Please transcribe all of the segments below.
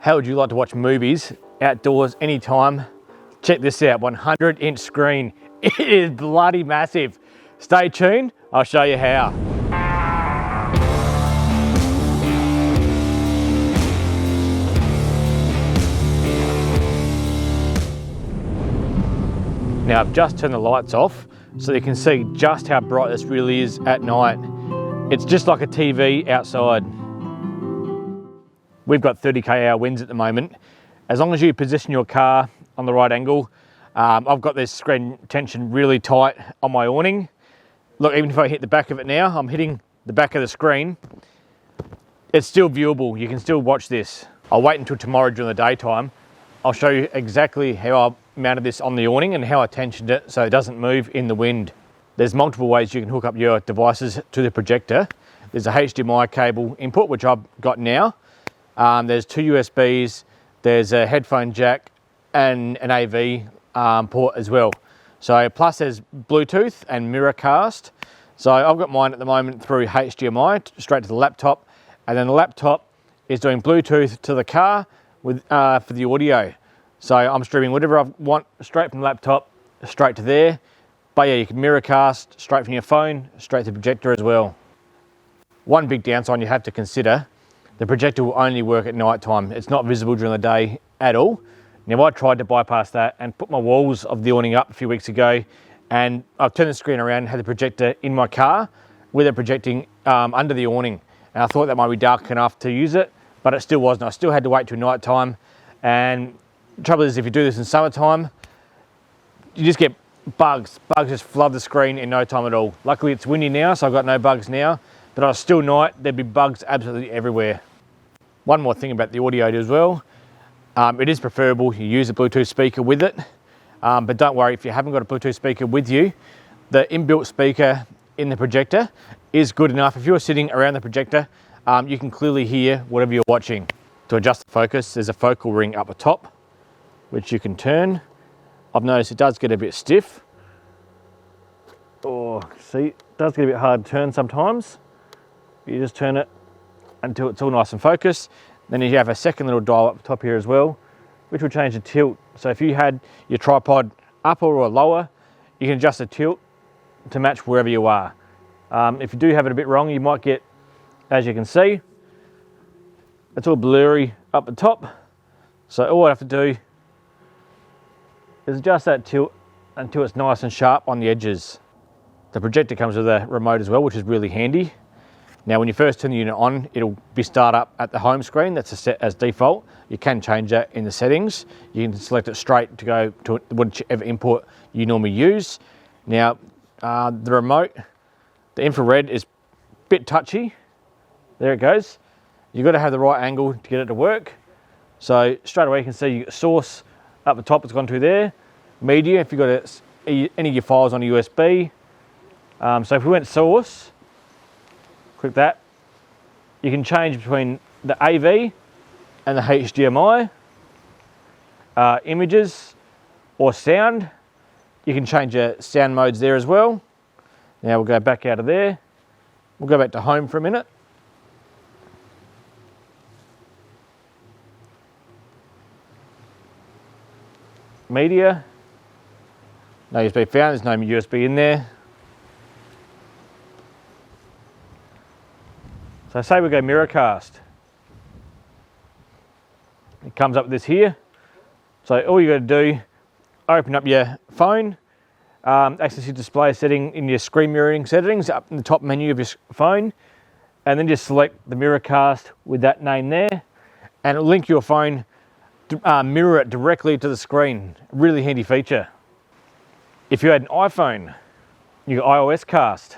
How would you like to watch movies outdoors anytime? Check this out, 100-inch screen. It is bloody massive. Stay tuned, I'll show you how. Now I've just turned the lights off so you can see just how bright this really is at night. It's just like a TV outside. We've got 30 km/h winds at the moment. As long as you position your car on the right angle, I've got this screen tension really tight on my awning. Look, even if I hit the back of it now, I'm hitting the back of the screen. It's still viewable, you can still watch this. I'll wait until tomorrow during the daytime. I'll show you exactly how I mounted this on the awning and how I tensioned it so it doesn't move in the wind. There's multiple ways you can hook up your devices to the projector. There's a HDMI cable input, which I've got now. There's 2 USBs, there's a headphone jack and an AV port as well. So plus there's Bluetooth and Miracast. So I've got mine at the moment through HDMI straight to the laptop, and then the laptop is doing Bluetooth to the car with for the audio. So I'm streaming whatever I want straight from the laptop, straight to there. But yeah, you can Miracast straight from your phone, straight to the projector as well. One big downside you have to consider, the projector will only work at night time. It's not visible during the day at all. Now I tried to bypass that and put my walls of the awning up a few weeks ago, and I've turned the screen around and had the projector in my car with it projecting under the awning. And I thought that might be dark enough to use it, but it still wasn't. I still had to wait till night time. And the trouble is, if you do this in summertime, you just get bugs. Bugs just flood the screen in no time at all. Luckily it's windy now, so I've got no bugs now, but on a still night, there'd be bugs absolutely everywhere. One more thing about the audio as well. It is preferable you use a Bluetooth speaker with it, but don't worry if you haven't got a Bluetooth speaker with you. The inbuilt speaker in the projector is good enough. If you're sitting around the projector, you can clearly hear whatever you're watching. To adjust the focus, there's a focal ring up the top, which you can turn. I've noticed it does get a bit stiff. Oh, see, it does get a bit hard to turn sometimes. You just turn it until it's all nice and focused. Then you have a second little dial up the top here as well, which will change the tilt. So if you had your tripod upper or lower, you can adjust the tilt to match wherever you are. If you do have it a bit wrong, you might get, as you can see, it's all blurry up the top. So all I have to do is adjust that tilt until it's nice and sharp on the edges. The projector comes with a remote as well, which is really handy. Now when you first turn the unit on, it'll be start up at the home screen. That's set as default. You can change that in the settings. You can select it straight to go to whichever input you normally use. Now the remote, the infrared is a bit touchy. There it goes. You've got to have the right angle to get it to work. So straight away you can see you get source up the top, it's gone to there. Media, if you've got any of your files on a USB. So if we went source, click that, you can change between the AV and the HDMI, images or sound. You can change your sound modes there as well. Now we'll go back out of there. We'll go back to home for a minute. Media, no USB found, there's no USB in there. So say we go Miracast. It comes up with this here. So all you got to do, open up your phone, access your display setting in your screen mirroring settings up in the top menu of your phone, and then just select the Miracast with that name there, and it'll link your phone, mirror it directly to the screen. Really handy feature. If you had an iPhone, you got iOS Cast.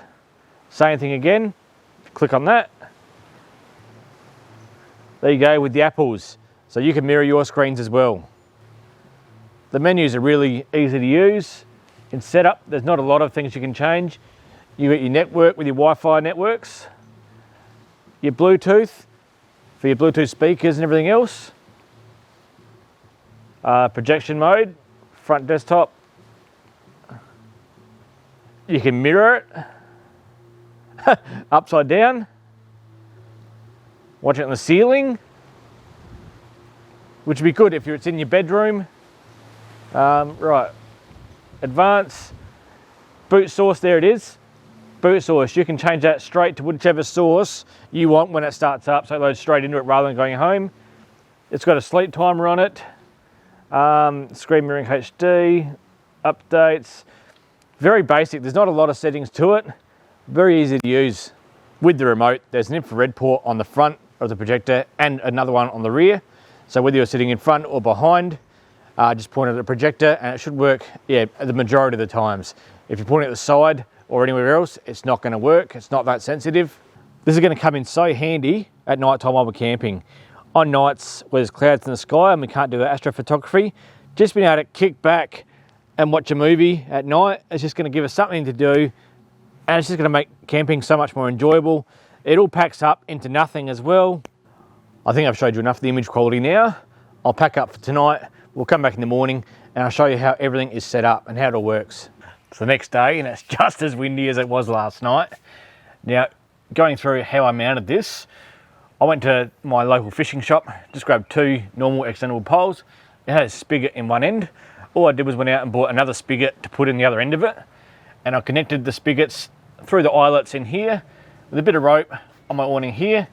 Same thing again, click on that. There you go with the apples. So you can mirror your screens as well. The menus are really easy to use. In setup, there's not a lot of things you can change. You got your network with your Wi-Fi networks, your Bluetooth for your Bluetooth speakers and everything else. Projection mode, front desktop. You can mirror it upside down. Watch it on the ceiling. which would be good if it's in your bedroom. Right, advance, boot source, there it is. Boot source, you can change that straight to whichever source you want when it starts up, so it loads straight into it rather than going home. It's got a sleep timer on it, screen mirroring HD, updates, very basic. There's not a lot of settings to it, very easy to use. With the remote, there's an infrared port on the front of the projector and another one on the rear. So whether you're sitting in front or behind, just point at the projector and it should work, yeah, the majority of the times. If you're pointing at the side or anywhere else, it's not going to work. It's not that sensitive. This is going to come in so handy at night time while we're camping. On nights where there's clouds in the sky and we can't do astrophotography, just being able to kick back and watch a movie at night, it's just going to give us something to do, and it's just going to make camping so much more enjoyable. It all packs up into nothing as well. I think I've showed you enough of the image quality now. I'll pack up for tonight. We'll come back in the morning and I'll show you how everything is set up and how it all works. It's the next day and it's just as windy as it was last night. Now, going through how I mounted this, I went to my local fishing shop, just grabbed 2 normal extendable poles. It had a spigot in one end. All I did was went out and bought another spigot to put in the other end of it. And I connected the spigots through the eyelets in here with a bit of rope on my awning here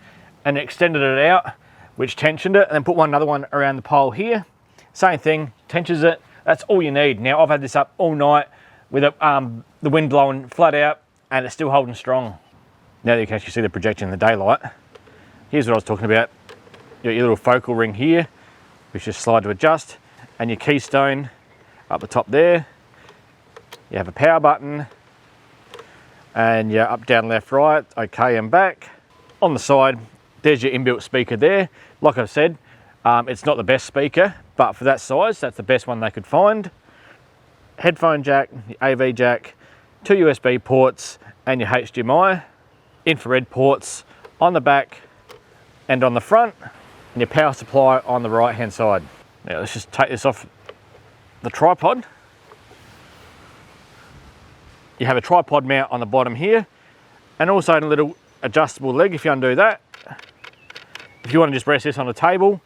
and extended it out, which tensioned it, and then put another one around the pole here. Same thing, tensions it. That's all you need. Now I've had this up all night with the wind blowing flat out and it's still holding strong. Now that you can actually see the projection in the daylight, here's what I was talking about. You got your little focal ring here, which just slide to adjust, and your keystone up the top there. You have a power button, and your up, down, left, right, okay, and back. On the side, there's your inbuilt speaker there. Like I said, it's not the best speaker, but for that size, that's the best one they could find. Headphone jack, AV jack, 2 USB ports, and your HDMI. Infrared ports on the back and on the front, and your power supply on the right hand side. Now let's just take this off the tripod. You have a tripod mount on the bottom here, and also a little adjustable leg if you undo that. If you want to just rest this on a table,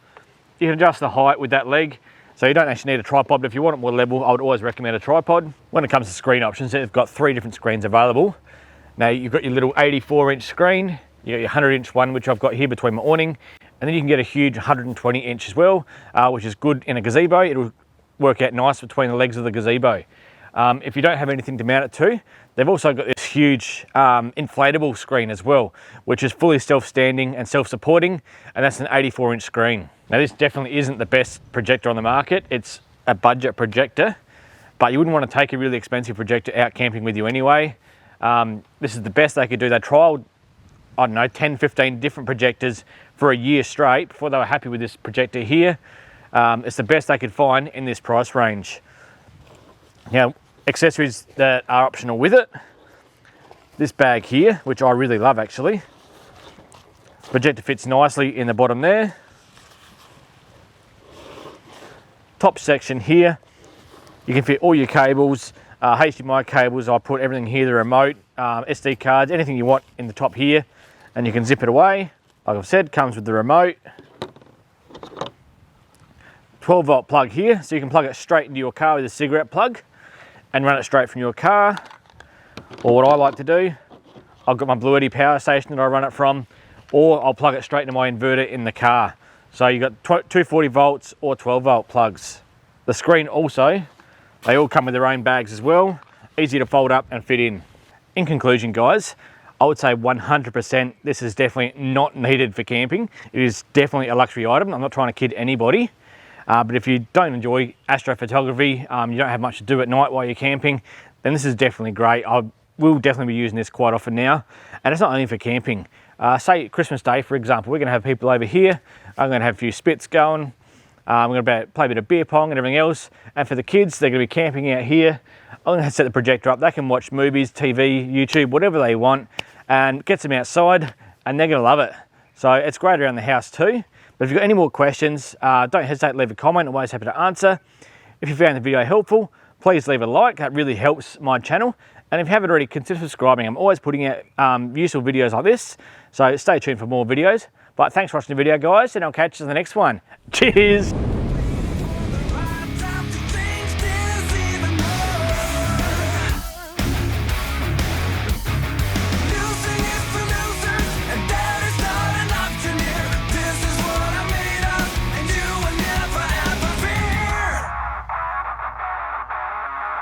you can adjust the height with that leg, so you don't actually need a tripod, but if you want it more level, I would always recommend a tripod. When it comes to screen options, they've got 3 different screens available. Now you've got your little 84-inch screen, you got your 100-inch one, which I've got here between my awning, and then you can get a huge 120-inch as well, which is good in a gazebo. It'll work out nice between the legs of the gazebo. If you don't have anything to mount it to, they've also got this huge inflatable screen as well, which is fully self-standing and self-supporting, and that's an 84-inch screen. Now this definitely isn't the best projector on the market. It's a budget projector, but you wouldn't want to take a really expensive projector out camping with you anyway. This is the best they could do. They trialed, I don't know, 10, 15 different projectors for a year straight before they were happy with this projector here. It's the best they could find in this price range. Now, accessories that are optional with it. This bag here, which I really love actually. Projector fits nicely in the bottom there. Top section here, you can fit all your cables, HDMI cables. I put everything here, the remote, SD cards, anything you want in the top here, and you can zip it away. Like I've said, comes with the remote. 12-volt plug here, so you can plug it straight into your car with a cigarette plug and run it straight from your car. Or what I like to do, I've got my Blue Eddy power station that I run it from, or I'll plug it straight into my inverter in the car. So you've got 240 volts or 12-volt plugs. The screen also, they all come with their own bags as well, easy to fold up and fit in. In conclusion, guys, I would say 100% this is definitely not needed for camping. It is definitely a luxury item. I'm not trying to kid anybody. But if you don't enjoy astrophotography, you don't have much to do at night while you're camping, then this is definitely great. I will definitely be using this quite often now. And it's not only for camping. Say Christmas Day, for example, we're going to have people over here. I'm going to have a few spits going. I'm going to play a bit of beer pong and everything else. And for the kids, they're going to be camping out here. I'm going to set the projector up. They can watch movies, TV, YouTube, whatever they want, and gets them outside, and they're going to love it. So it's great around the house too. But if you've got any more questions, don't hesitate to leave a comment. I'm always happy to answer. If you found the video helpful, please leave a like. That really helps my channel. And if you haven't already, consider subscribing. I'm always putting out useful videos like this. So stay tuned for more videos. But thanks for watching the video, guys, and I'll catch you in the next one. Cheers!